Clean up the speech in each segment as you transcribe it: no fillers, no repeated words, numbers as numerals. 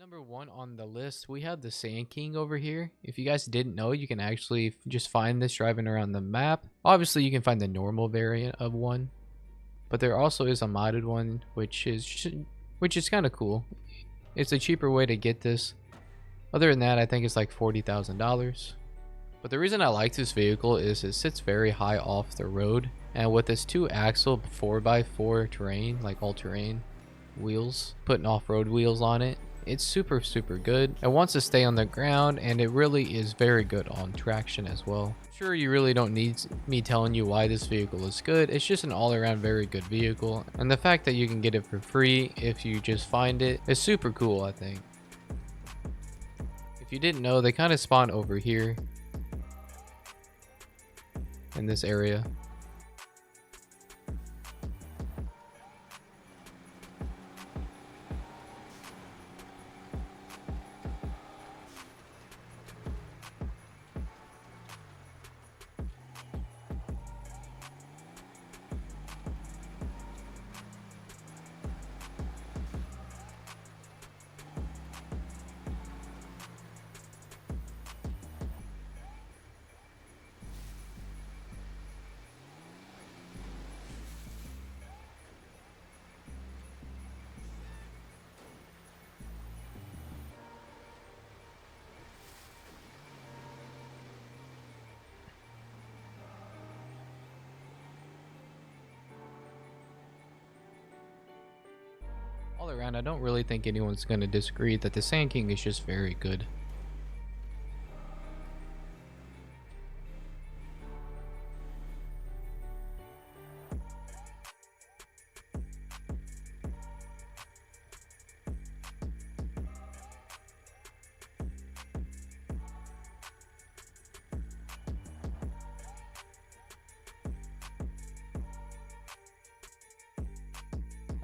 Number one on the list, we have the Sand King over here. If you guys didn't know, you can actually just find this driving around the map. Obviously, you can find the normal variant of one, but there also is a modded one, which is kind of cool. It's a cheaper way to get this. Other than that, I think it's like $40,000. But the reason I like this vehicle is it sits very high off the road, and with this 2-axle 4x4 terrain, like all-terrain wheels, putting off-road wheels on it, it's super good. It wants to stay on the ground, and it really is very good on traction as well. Sure, you really don't need me telling you why this vehicle is good. It's just an all-around very good vehicle, and the fact that you can get it for free if you just find it is super cool, I think. If you didn't know, they kind of spawn over here in this area. All around, I don't really think anyone's going to disagree that the Sand King is just very good.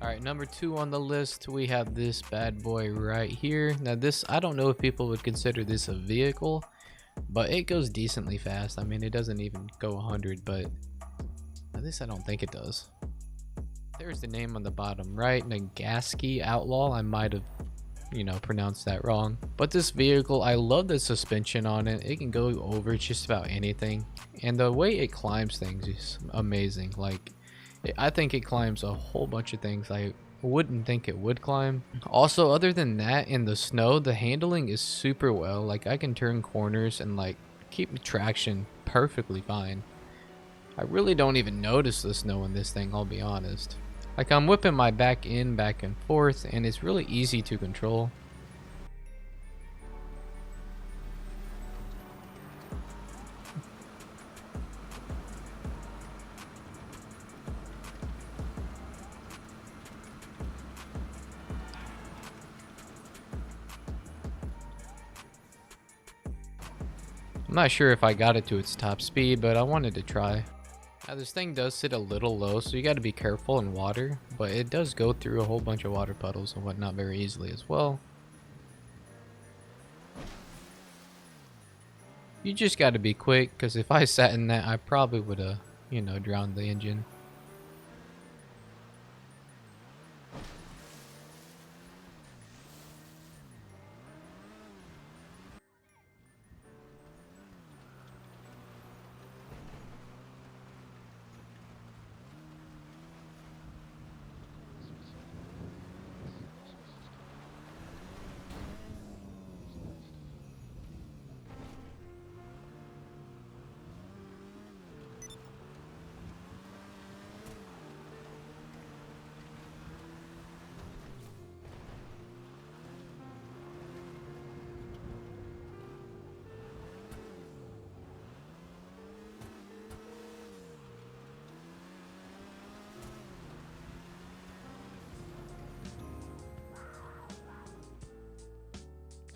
Alright, number 2 on the list, we have this bad boy right here. Now this, I don't know if people would consider this a vehicle, but it goes decently fast. I mean, it doesn't even go 100, but at least I don't think it does. There's the name on the bottom right, Nagaski Outlaw. I might have, pronounced that wrong. But this vehicle, I love the suspension on it. It can go over just about anything. And the way it climbs things is amazing. Like, I think it climbs a whole bunch of things I wouldn't think it would climb. Also, other than that, in the snow, the handling is super well. Like, I can turn corners and like keep traction perfectly fine. I really don't even notice the snow in this thing, I'll be honest. Like, I'm whipping my back and forth, and it's really easy to control. I'm not sure if I got it to its top speed, but I wanted to try. Now this thing does sit a little low, so you got to be careful in water, but it does go through a whole bunch of water puddles and whatnot very easily as well. You just got to be quick, because if I sat in that, I probably would have, drowned the engine.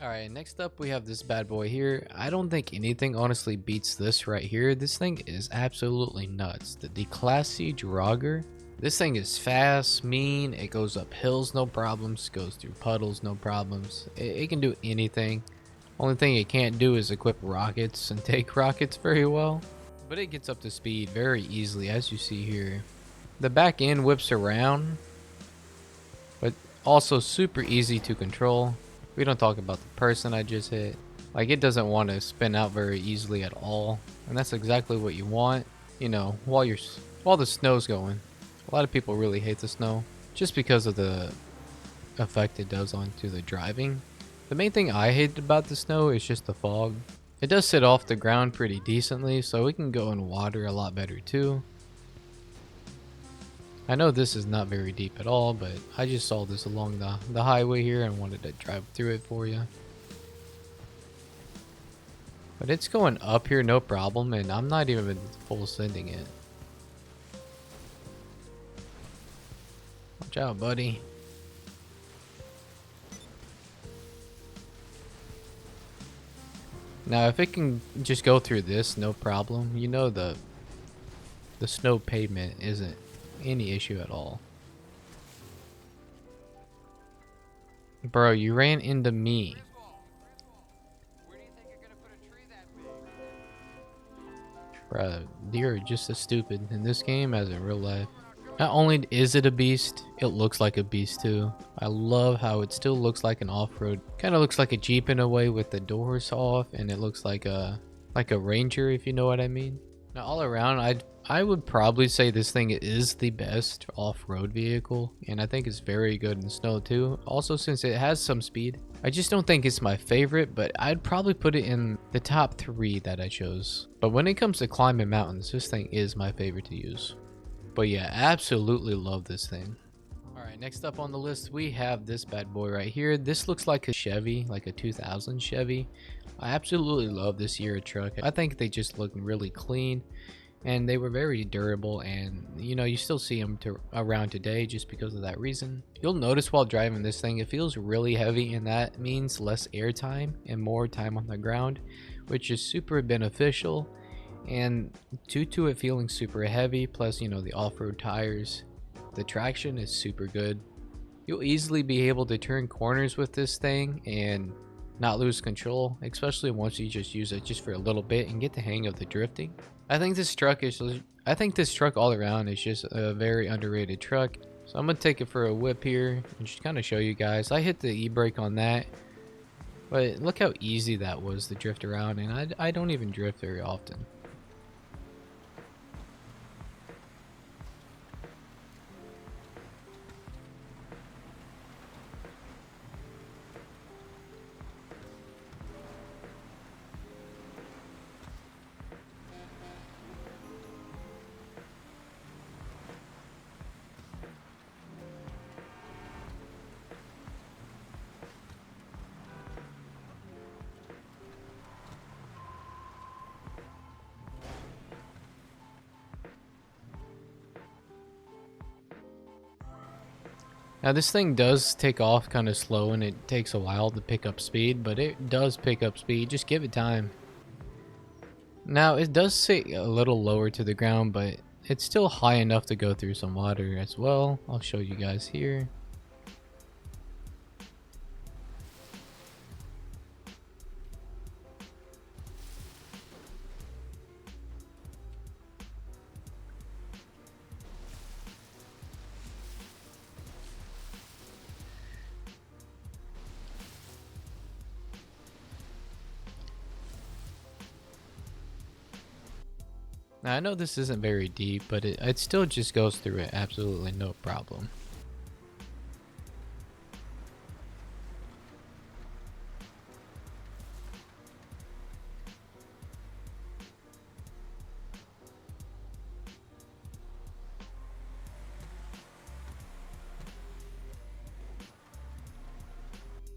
Alright, next up we have this bad boy here. I don't think anything honestly beats this right here. This thing is absolutely nuts. The Declassy Drogger. This thing is fast, mean, it goes up hills no problems, goes through puddles no problems. It can do anything. Only thing it can't do is equip rockets and take rockets very well. But it gets up to speed very easily, as you see here. The back end whips around, but also super easy to control. We don't talk about the person I just hit. Like, it doesn't want to spin out very easily at all, and that's exactly what you want, you know, while the snow's going. A lot of people really hate the snow just because of the effect it does onto the driving. The main thing I hate about the snow is just the fog. It does sit off the ground pretty decently, so we can go in water a lot better too. I know this is not very deep at all, but I just saw this along the highway here and wanted to drive through it for you. But it's going up here no problem, and I'm not even full sending it. Watch out, buddy. Now, if it can just go through this, no problem. You know the snow pavement isn't any issue at all. Bro, you ran into me. Bro, you're just as stupid in this game as in real life. Not only is it a beast, it looks like a beast too. I love how it still looks like an off-road. Kind of looks like a Jeep in a way with the doors off, and it looks like a Ranger, if you know what I mean. Now all around, I would probably say this thing is the best off-road vehicle, and I think it's very good in the snow too. Also, since it has some speed. I just don't think it's my favorite, but I'd probably put it in the top 3 that I chose. But when it comes to climbing mountains, this thing is my favorite to use. But yeah, absolutely love this thing. Alright, next up on the list, we have this bad boy right here. This looks like a Chevy, like a 2000 Chevy. I absolutely love this Sierra truck. I think they just look really clean, and they were very durable, and you know, you still see them around today just because of that reason. You'll notice while driving this thing, it feels really heavy, and that means less air time and more time on the ground, which is super beneficial. And due to it feeling super heavy, plus you know the off-road tires, the traction is super good. You'll easily be able to turn corners with this thing and not lose control, especially once you just use it just for a little bit and get the hang of the drifting. I think this truck all around is just a very underrated truck. So I'm gonna take it for a whip here and just kind of show you guys. I hit the e-brake on that, but look how easy that was to drift around, and I don't even drift very often. Now this thing does take off kind of slow and it takes a while to pick up speed, but it does pick up speed. Just give it time. Now it does sit a little lower to the ground, but it's still high enough to go through some water as well. I'll show you guys here. Now I know this isn't very deep, but it still just goes through it absolutely no problem.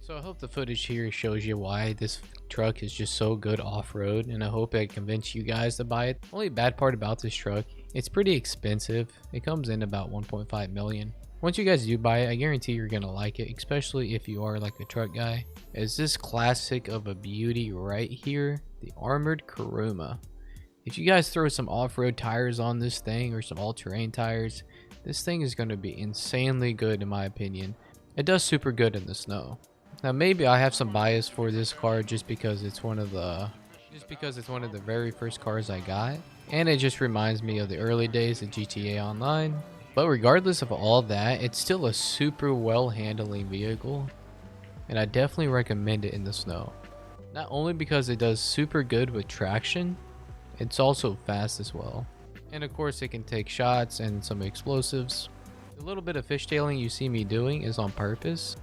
So I hope the footage here shows you why this truck is just so good off-road, and I hope I convince you guys to buy it. Only bad part about this truck, it's pretty expensive. It comes in about 1.5 million. Once you guys do buy it, I guarantee you're gonna like it, especially if you are like a truck guy. Is this classic of a beauty right here, the armored Kuruma. If you guys throw some off-road tires on this thing or some all-terrain tires, this thing is going to be insanely good in my opinion. It does super good in the snow. Now maybe I have some bias for this car just because it's one of the very first cars I got, and it just reminds me of the early days of GTA Online. But regardless of all that, it's still a super well handling vehicle. and I definitely recommend it in the snow. Not only because it does super good with traction, it's also fast as well. And of course it can take shots and some explosives. The little bit of fishtailing you see me doing is on purpose.